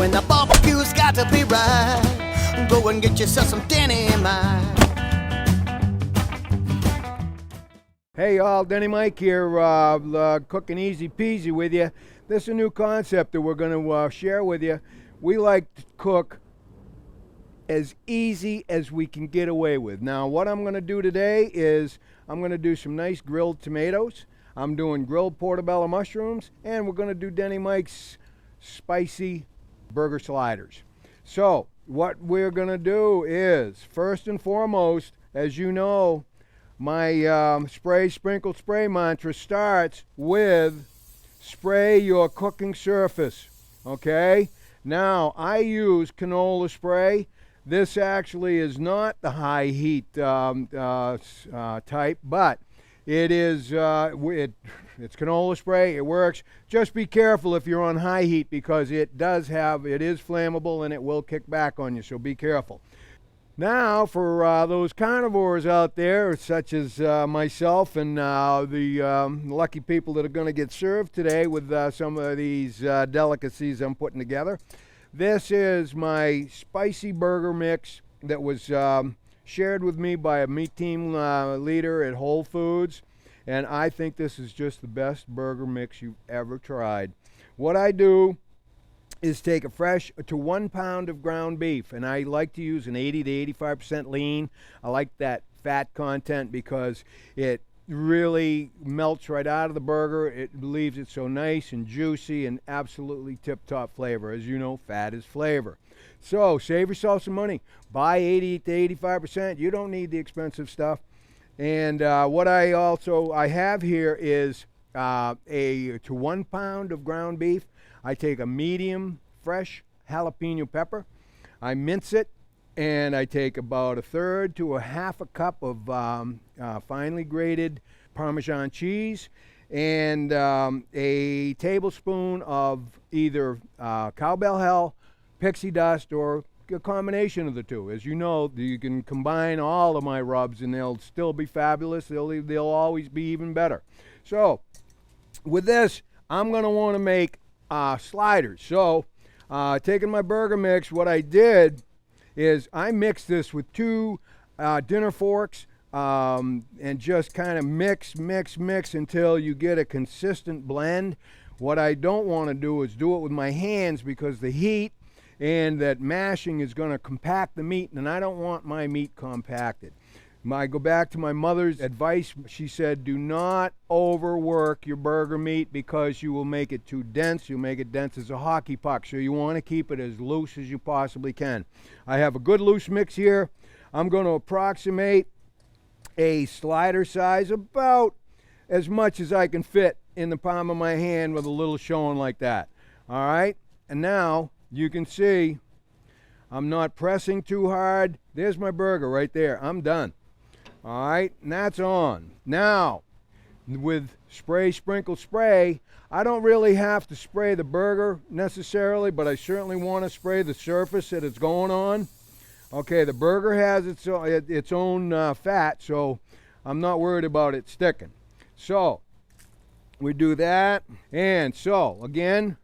when the barbecue's got to be right, go and get yourself some DennyMikes. Hey y'all, Denny Mike here, cooking easy peasy with you. This is a new concept that we're going to share with you. We like to cook as easy as we can get away with. Now what I'm going to do today is I'm going to do some nice grilled tomatoes. I'm doing grilled portobello mushrooms, and we're going to do DennyMike's spicy burger sliders. So what we're going to do is, first and foremost, as you know, my spray, sprinkle, spray mantra starts with spray your cooking surface, okay? Now, I use canola spray. This actually is not the high heat type, but it is, it's canola spray. It works. Just be careful if you're on high heat, because it is flammable and it will kick back on you, so be careful. Now, for those carnivores out there, such as myself and the lucky people that are going to get served today with some of these delicacies I'm putting together, this is my spicy burger mix that was shared with me by a meat team leader at Whole Foods, and I think this is just the best burger mix you've ever tried. What I do is take a fresh to 1 pound of ground beef, and I like to use an 80 to 85% lean. I like that fat content because it really melts right out of the burger. It leaves it so nice and juicy and absolutely tip-top flavor. As you know, fat is flavor. So save yourself some money. Buy 80 to 85%. You don't need the expensive stuff. And what I have here is to 1 pound of ground beef, I take a medium fresh jalapeno pepper, I mince it, and I take about 1/3 to 1/2 cup of finely grated Parmesan cheese, and a tablespoon of either Cowbell Hell, Pixie Dust, or a combination of the two. As you know, you can combine all of my rubs and they'll still be fabulous. They'll always be even better. So with this, I'm going to want to make sliders. So taking my burger mix, what I did is I mixed this with 2 dinner forks and just kind of mix until you get a consistent blend. What I don't want to do is do it with my hands, because the heat and that mashing is going to compact the meat, and I don't want my meat compacted. I go back to my mother's advice. She said, do not overwork your burger meat, because you will make it too dense. You'll make it dense as a hockey puck. So you want to keep it as loose as you possibly can. I have a good loose mix here. I'm going to approximate a slider size about as much as I can fit in the palm of my hand with a little showing like that. All right? And now you can see I'm not pressing too hard. There's my burger right there. I'm done. All right, and that's on. Now, with spray, sprinkle, spray, I don't really have to spray the burger necessarily, but I certainly want to spray the surface that it's going on. Okay, the burger has its own fat, so I'm not worried about it sticking. So, we do that, and so, again,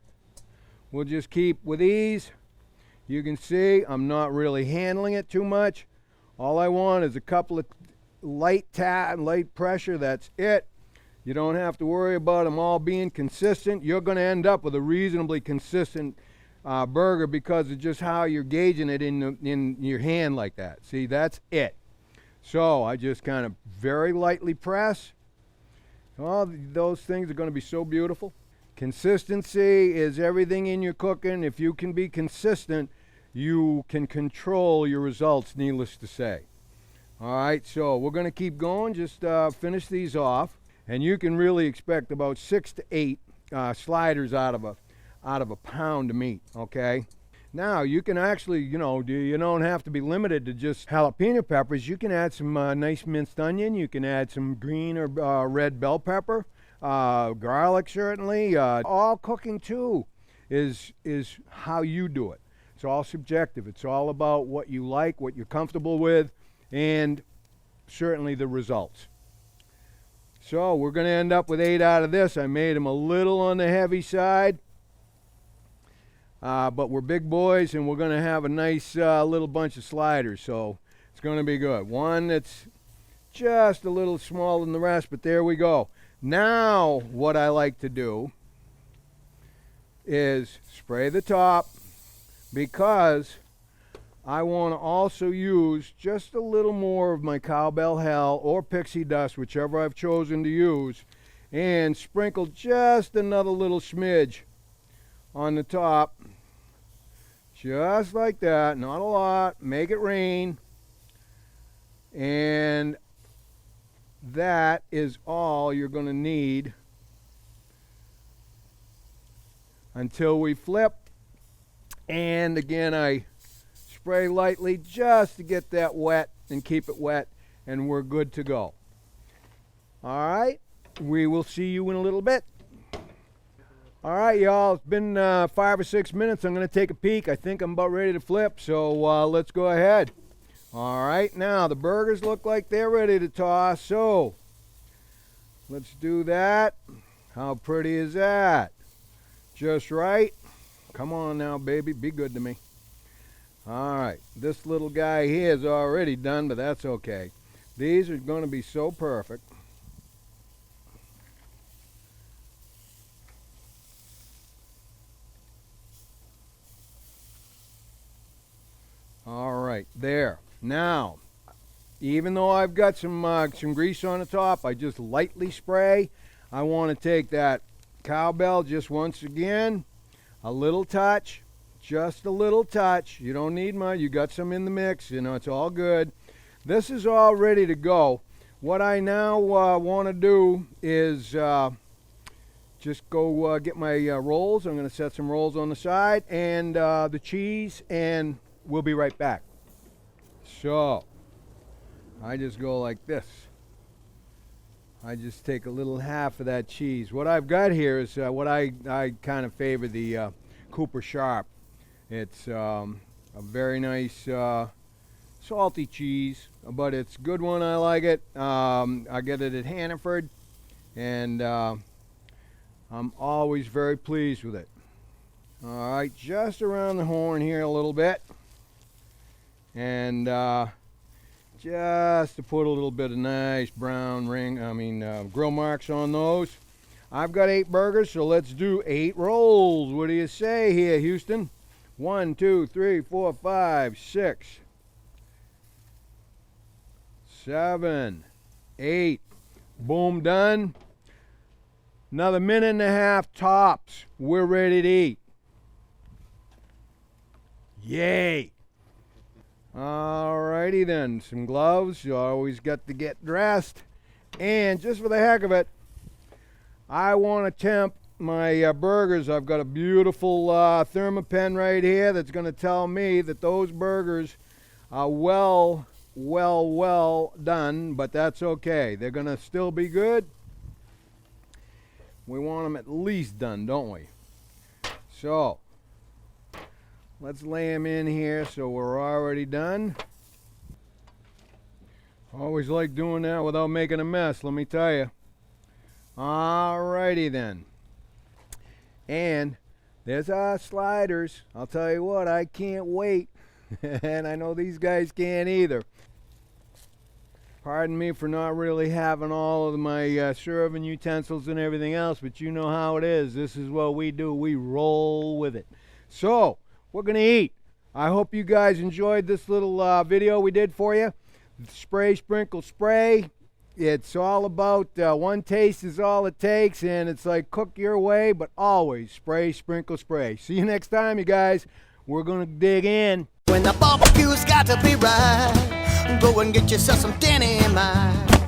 we'll just keep with ease. You can see I'm not really handling it too much. All I want is a couple of light pressure. That's it. You don't have to worry about them all being consistent. You're going to end up with a reasonably consistent burger, because of just how you're gauging it in your hand like that. See, that's it. So I just kind of very lightly press. All those things are going to be so beautiful. Consistency is everything in your cooking. If you can be consistent, you can control your results, needless to say. All right, so we're going to keep going. Just finish these off, and you can really expect about 6 to 8 sliders out of a pound of meat. Okay. Now you can actually, you don't have to be limited to just jalapeno peppers. You can add some nice minced onion. You can add some green or red bell pepper, garlic certainly. All cooking too is how you do it. It's all subjective. It's all about what you like, what you're comfortable with, and certainly the results. So we're going to end up with 8 out of this. I made them a little on the heavy side. but we're big boys, and we're going to have a nice little bunch of sliders, so it's going to be good. One that's just a little smaller than the rest, but there we go. Now what I like to do is spray the top, because I want to also use just a little more of my Cowbell Hell or Pixie Dust, whichever I've chosen to use, and sprinkle just another little smidge on the top, just like that. Not a lot, make it rain. And that is all you're going to need until we flip. And again, I spray lightly just to get that wet and keep it wet, and we're good to go. All right, we will see you in a little bit. All right, y'all, it's been 5 or 6 minutes. I'm going to take a peek. I think I'm about ready to flip, so let's go ahead. All right, now the burgers look like they're ready to toss, so let's do that. How pretty is that? Just right. Come on now, baby, be good to me. All right, this little guy here is already done, but that's okay. These are going to be so perfect. All right, there. Now, even though I've got some grease on the top, I just lightly spray. I want to take that cowbell just once again, a little touch, just a little touch. You don't need much. You got some in the mix. You know, it's all good. This is all ready to go. What I now want to do is just go get my rolls. I'm going to set some rolls on the side and the cheese, and we'll be right back. So, I just go like this. I just take a little half of that cheese. What I've got here is what I kind of favor, the Cooper Sharp. It's a very nice salty cheese, but it's a good one. I like it. I get it at Hannaford, and I'm always very pleased with it. All right, just around the horn here a little bit. And just to put a little bit of nice brown grill marks on those. I've got 8 burgers, so let's do 8 rolls. What do you say here, Houston? 1, 2, 3, 4, 5, 6, 7, 8. Boom, done. Another minute and a half tops. We're ready to eat. Yay! Alrighty then, some gloves. You always got to get dressed. And just for the heck of it, I want to temp my burgers. I've got a beautiful thermopen right here that's going to tell me that those burgers are well done, but that's okay. They're going to still be good. We want them at least done, don't we? So, let's lay them in here so we're already done. Always like doing that without making a mess, let me tell you. Alrighty then. And there's our sliders. I'll tell you what, I can't wait. And I know these guys can't either. Pardon me for not really having all of my serving utensils and everything else, but you know how it is. This is what we do. We roll with it. So, we're going to eat. I hope you guys enjoyed this little video we did for you. Spray, sprinkle, spray. It's all about one taste is all it takes, and it's like cook your way, but always spray, sprinkle, spray. See you next time, you guys. We're going to dig in. When the barbecue's got to be right, go and get yourself some DennyMikes.